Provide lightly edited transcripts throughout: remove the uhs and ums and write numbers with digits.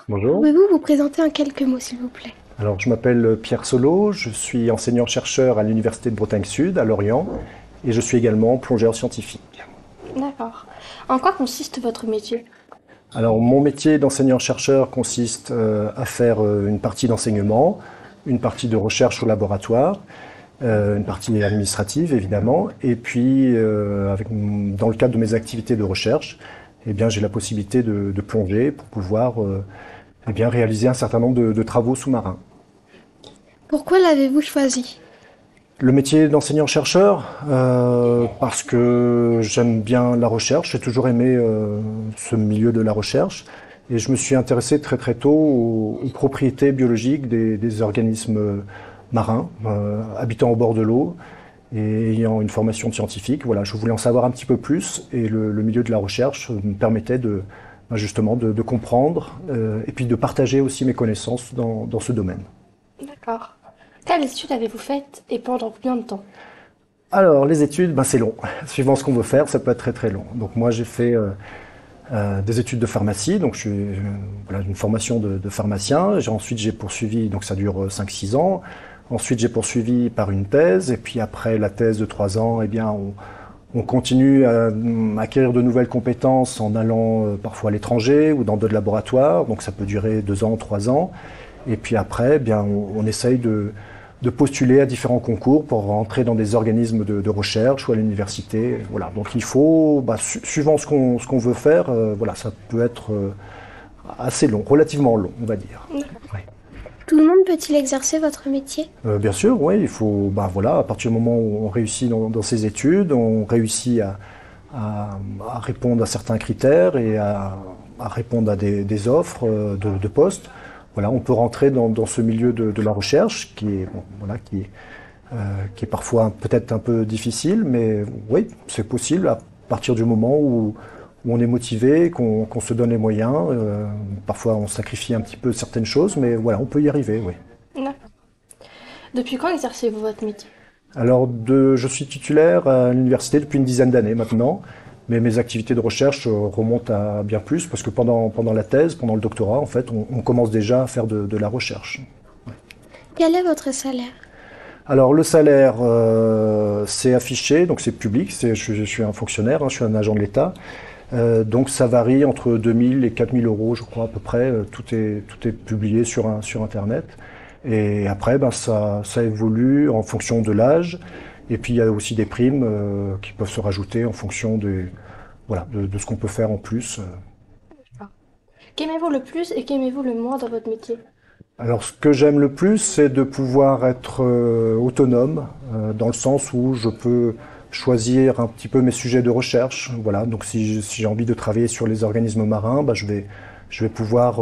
Bonjour. Pouvez-vous vous présenter en quelques mots, s'il vous plaît? Alors, je m'appelle Pierre Solo, je suis enseignant-chercheur à l'Université de Bretagne Sud, à Lorient, et je suis également plongeur scientifique. D'accord. En quoi consiste votre métier? Alors, mon métier d'enseignant-chercheur consiste à faire une partie d'enseignement, une partie de recherche au laboratoire, une partie administrative évidemment, et puis dans le cadre de mes activités de recherche, eh bien, j'ai la possibilité de plonger pour pouvoir eh bien, réaliser un certain nombre de travaux sous-marins. Pourquoi l'avez-vous choisi? Le métier d'enseignant-chercheur, parce que j'aime bien la recherche, j'ai toujours aimé ce milieu de la recherche, et je me suis intéressé très très tôt aux propriétés biologiques des organismes marins, habitant au bord de l'eau, et ayant une formation de scientifique. Voilà, je voulais en savoir un petit peu plus, et le milieu de la recherche me permettait justement de comprendre, et puis de partager aussi mes connaissances dans ce domaine. D'accord. Quelles études avez-vous faites et pendant combien de temps? Alors, les études, ben, c'est long. Suivant ce qu'on veut faire, ça peut être très très long. Donc moi, j'ai fait des études de pharmacie, donc je suis voilà, une formation de pharmacien. Ensuite, j'ai poursuivi, donc ça dure 5-6 ans. Ensuite, j'ai poursuivi par une thèse, et puis après la thèse de 3 ans, eh bien, on continue à acquérir de nouvelles compétences en allant parfois à l'étranger ou dans d'autres laboratoires. Donc ça peut durer 2 ans, 3 ans. Et puis après, eh bien, on essaye de postuler à différents concours pour rentrer dans des organismes de recherche ou à l'université. Voilà. Donc il faut, suivant ce qu'on veut faire, voilà, ça peut être assez long, relativement long, on va dire. Ouais. Tout le monde peut-il exercer votre métier? Bien sûr, oui, il faut, voilà, à partir du moment où on réussit dans ses études, on réussit à répondre à certains critères et à répondre à des offres de postes. Voilà, on peut rentrer dans ce milieu de la recherche qui est, bon, voilà, qui est parfois peut-être un peu difficile, mais oui, c'est possible à partir du moment où on est motivé, qu'on se donne les moyens. Parfois, on sacrifie un petit peu certaines choses, mais voilà, on peut y arriver, oui. D'accord. Depuis quand exercez-vous votre métier? Alors, je suis titulaire à l'université depuis une dizaine d'années maintenant, mais mes activités de recherche remontent à bien plus, parce que pendant la thèse, pendant le doctorat, en fait, on commence déjà à faire de la recherche. Quel est votre salaire? Alors, le salaire, c'est affiché, donc c'est public, je suis un fonctionnaire, hein, je suis un agent de l'État, donc ça varie entre 2000 et 4000 euros, je crois, à peu près, tout est publié sur Internet. Et après, ben, ça évolue en fonction de l'âge. Et puis il y a aussi des primes qui peuvent se rajouter en fonction voilà, de ce qu'on peut faire en plus. Ah. Qu'aimez-vous le plus et qu'aimez-vous le moins dans votre métier? Alors ce que j'aime le plus, c'est de pouvoir être autonome, dans le sens où je peux choisir un petit peu mes sujets de recherche. Voilà, donc si j'ai envie de travailler sur les organismes marins, ben, je vais pouvoir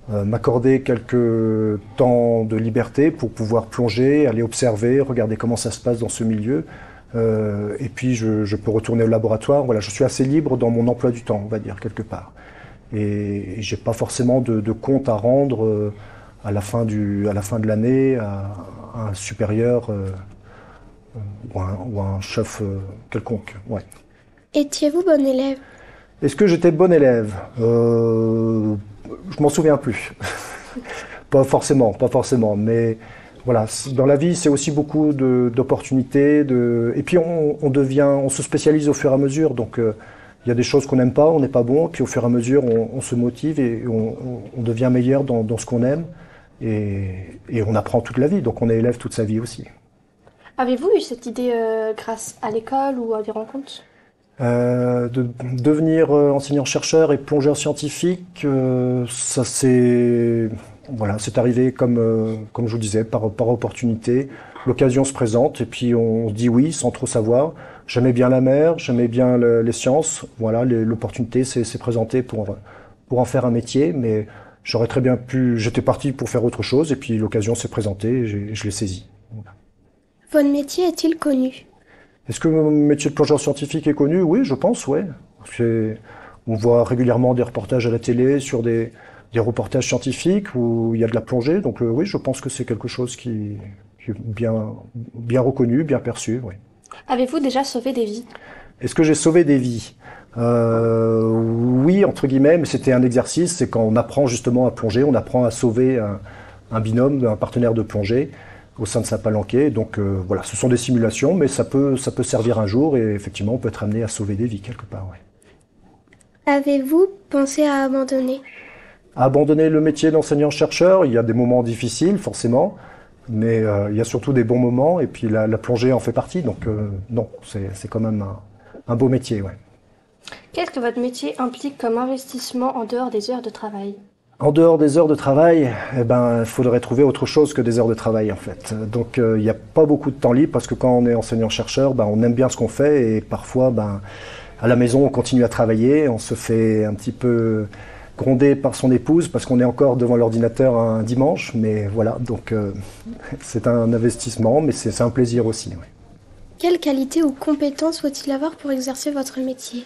m'accorder quelques temps de liberté pour pouvoir plonger, aller observer, regarder comment ça se passe dans ce milieu. Et puis je peux retourner au laboratoire. Voilà, je suis assez libre dans mon emploi du temps, on va dire, quelque part. Et j'ai pas forcément de compte à rendre à la fin de l'année à un supérieur ou à un chef quelconque. Ouais. Étiez-vous bon élève? Est-ce que j'étais bon élève Je m'en souviens plus. Pas forcément, pas forcément, mais voilà, dans la vie, c'est aussi beaucoup d'opportunités, et puis on se spécialise au fur et à mesure. Donc, il y a des choses qu'on n'aime pas, on n'est pas bon, puis au fur et à mesure, on se motive et on devient meilleur dans ce qu'on aime, et on apprend toute la vie. Donc, on est élève toute sa vie aussi. Avez-vous eu cette idée grâce à l'école ou à des rencontres? De devenir enseignant-chercheur et plongeur scientifique, ça c'est arrivé comme je vous disais, par opportunité. L'occasion se présente et puis on se dit oui sans trop savoir. J'aimais bien la mer, j'aimais bien les sciences. Voilà, l'opportunité s'est présentée pour en faire un métier, mais j'aurais très bien j'étais parti pour faire autre chose et puis l'occasion s'est présentée et je l'ai saisie. Voilà. Votre métier est-il connu? Est-ce que mon métier de plongeur scientifique est connu? Oui, je pense, oui. On voit régulièrement des reportages à la télé sur des reportages scientifiques où il y a de la plongée. Donc oui, je pense que c'est quelque chose qui est bien reconnu, bien perçu. Oui. Avez-vous déjà sauvé des vies? Est-ce que j'ai sauvé des vies? Oui, entre guillemets, mais c'était un exercice, c'est quand on apprend justement à plonger, on apprend à sauver un binôme, un partenaire de plongée au sein de sa palanquée. Donc voilà, ce sont des simulations, mais ça peut servir un jour et effectivement, on peut être amené à sauver des vies quelque part. Ouais. Avez-vous pensé à abandonner? Abandonner le métier d'enseignant-chercheur, il y a des moments difficiles, forcément, mais il y a surtout des bons moments, et puis la plongée en fait partie, donc non, c'est quand même un beau métier. Ouais. Qu'est-ce que votre métier implique comme investissement en dehors des heures de travail? En dehors des heures de travail, eh ben, il faudrait trouver autre chose que des heures de travail en fait. Donc il n'y a pas beaucoup de temps libre parce que quand on est enseignant-chercheur, ben, on aime bien ce qu'on fait et parfois, ben, à la maison, on continue à travailler, on se fait un petit peu gronder par son épouse parce qu'on est encore devant l'ordinateur un dimanche, mais voilà, donc c'est un investissement, mais c'est un plaisir aussi. Ouais. Quelles qualités ou compétences faut-il avoir pour exercer votre métier?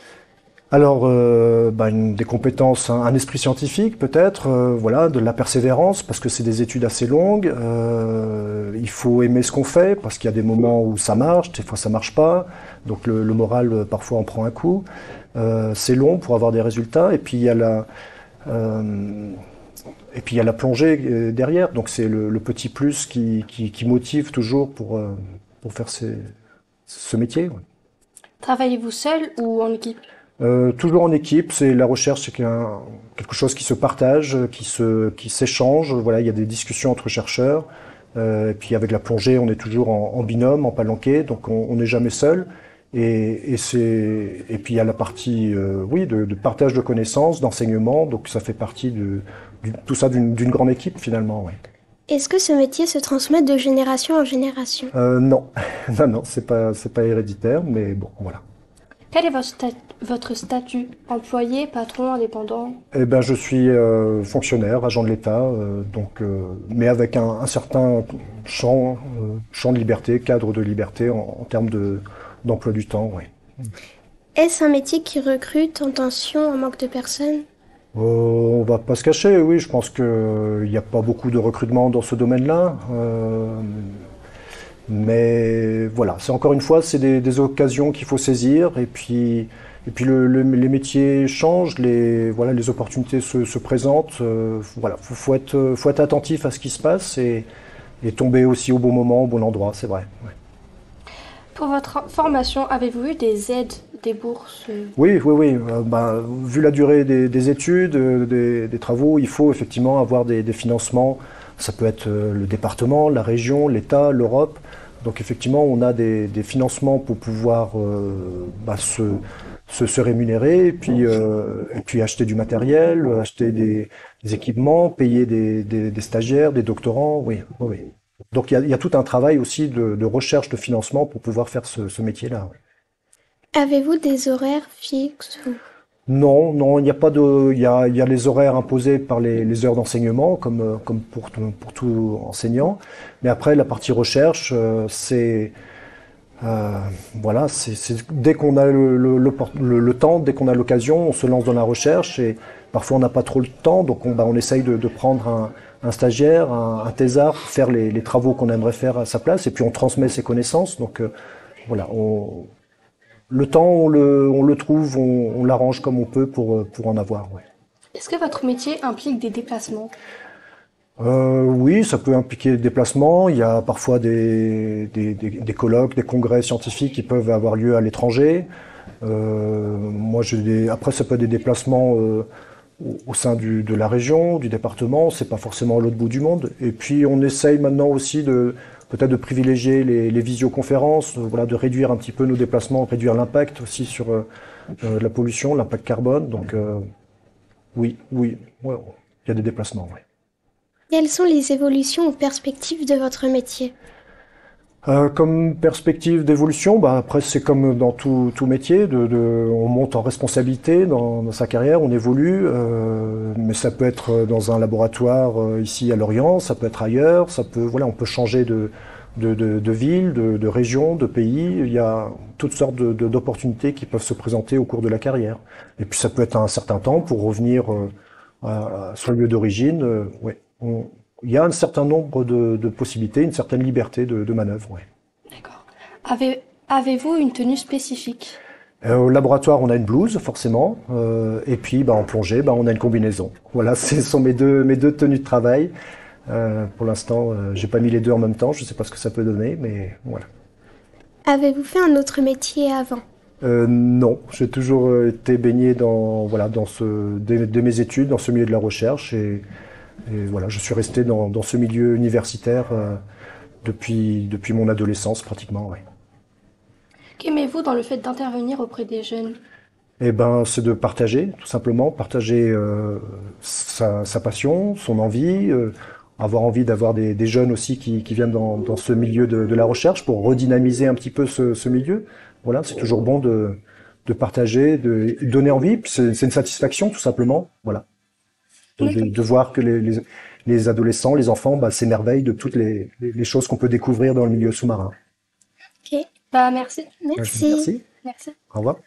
Alors, des compétences, un esprit scientifique peut-être, voilà, de la persévérance parce que c'est des études assez longues. Il faut aimer ce qu'on fait parce qu'il y a des moments où ça marche, des fois ça marche pas. Donc le moral parfois en prend un coup. C'est long pour avoir des résultats et puis il y a la plongée derrière. Donc c'est le petit plus qui motive toujours pour faire ce métier. Ouais. Travaillez-vous seul ou en équipe? Toujours en équipe, c'est la recherche, c'est quelque chose qui se partage, qui s'échange. Voilà, il y a des discussions entre chercheurs. Et puis avec la plongée, on est toujours en binôme, en palanquée, donc on n'est jamais seul. Et puis il y a la partie, oui, de partage de connaissances, d'enseignement. Donc ça fait partie tout ça d'une grande équipe finalement. Ouais. Est-ce que ce métier se transmet de génération en génération? Non, non, c'est pas héréditaire, mais bon, voilà. Quel est votre statut? Employé, patron, indépendant? Eh ben, je suis fonctionnaire, agent de l'État, mais avec un certain champ de liberté, cadre de liberté en termes d'emploi du temps. Oui. Est-ce un métier qui recrute en tension, en manque de personnes? On va pas se cacher, oui, je pense qu'il n'y a pas beaucoup de recrutement dans ce domaine-là. Mais voilà, c'est encore une fois, c'est des occasions qu'il faut saisir et puis les métiers changent, les opportunités se présentent. Voilà, faut être attentif à ce qui se passe et tomber aussi au bon moment, au bon endroit, c'est vrai. Ouais. Pour votre formation, avez-vous eu des aides, des bourses? Oui, oui, oui. Vu la durée des études, des travaux, il faut effectivement avoir des financements. Ça peut être le département, la région, l'État, l'Europe. Donc effectivement, on a des financements pour pouvoir se rémunérer et puis acheter du matériel, acheter des équipements, payer des stagiaires, des doctorants. Oui, oui, oui. Donc il y a tout un travail aussi de recherche de financement pour pouvoir faire ce métier-là. Oui. Avez-vous des horaires fixes Non, non, il n'y a pas de, il y a les horaires imposés par les heures d'enseignement, comme pour tout enseignant. Mais après, la partie recherche, voilà, c'est dès qu'on a le temps, dès qu'on a l'occasion, on se lance dans la recherche et parfois on n'a pas trop le temps, donc on essaye de prendre un stagiaire, un thésard, pour faire les travaux qu'on aimerait faire à sa place et puis on transmet ses connaissances. Donc voilà, le temps, on le trouve, on l'arrange comme on peut pour en avoir. Ouais. Est-ce que votre métier implique des déplacements? Oui, ça peut impliquer des déplacements. Il y a parfois des colloques, des congrès scientifiques qui peuvent avoir lieu à l'étranger. Moi, après, ça peut être des déplacements au sein de la région, du département. C'est pas forcément à l'autre bout du monde. Et puis, on essaye maintenant aussi peut-être de privilégier les visioconférences, voilà, de réduire un petit peu nos déplacements, réduire l'impact aussi sur la pollution, l'impact carbone. Donc, oui, oui, ouais, il y a des déplacements. Ouais. Quelles sont les évolutions ou perspectives de votre métier? Comme perspective d'évolution, après c'est comme dans tout métier, on monte en responsabilité dans sa carrière, on évolue, mais ça peut être dans un laboratoire ici à Lorient, ça peut être ailleurs, voilà, on peut changer de ville, de région, de pays. Il y a toutes sortes d'opportunités qui peuvent se présenter au cours de la carrière. Et puis ça peut être un certain temps pour revenir à son lieu d'origine. Ouais. Il y a un certain nombre de possibilités, une certaine liberté de manœuvre. Ouais. D'accord. Avez-vous une tenue spécifique? Au laboratoire, on a une blouse, forcément. Et puis, en plongée, on a une combinaison. Voilà, ce sont mes deux tenues de travail. Pour l'instant, j'ai pas mis les deux en même temps. Je sais pas ce que ça peut donner, mais voilà. Avez-vous fait un autre métier avant? Non, j'ai toujours été baigné dans, voilà, de mes études, dans ce milieu de la recherche. Et voilà, je suis resté dans ce milieu universitaire depuis mon adolescence, pratiquement, ouais. Qu'aimez-vous dans le fait d'intervenir auprès des jeunes? Eh ben, c'est de partager, tout simplement, partager sa passion, son envie, avoir envie d'avoir des jeunes aussi qui viennent dans ce milieu de la recherche pour redynamiser un petit peu ce milieu. Voilà, c'est toujours bon de partager, de donner envie, puis c'est une satisfaction, tout simplement. Voilà, de voir que les adolescents, les enfants, s'émerveillent de toutes les choses qu'on peut découvrir dans le milieu sous-marin. Ok, Bah merci. Je vous dis merci. merci. Merci. Au revoir.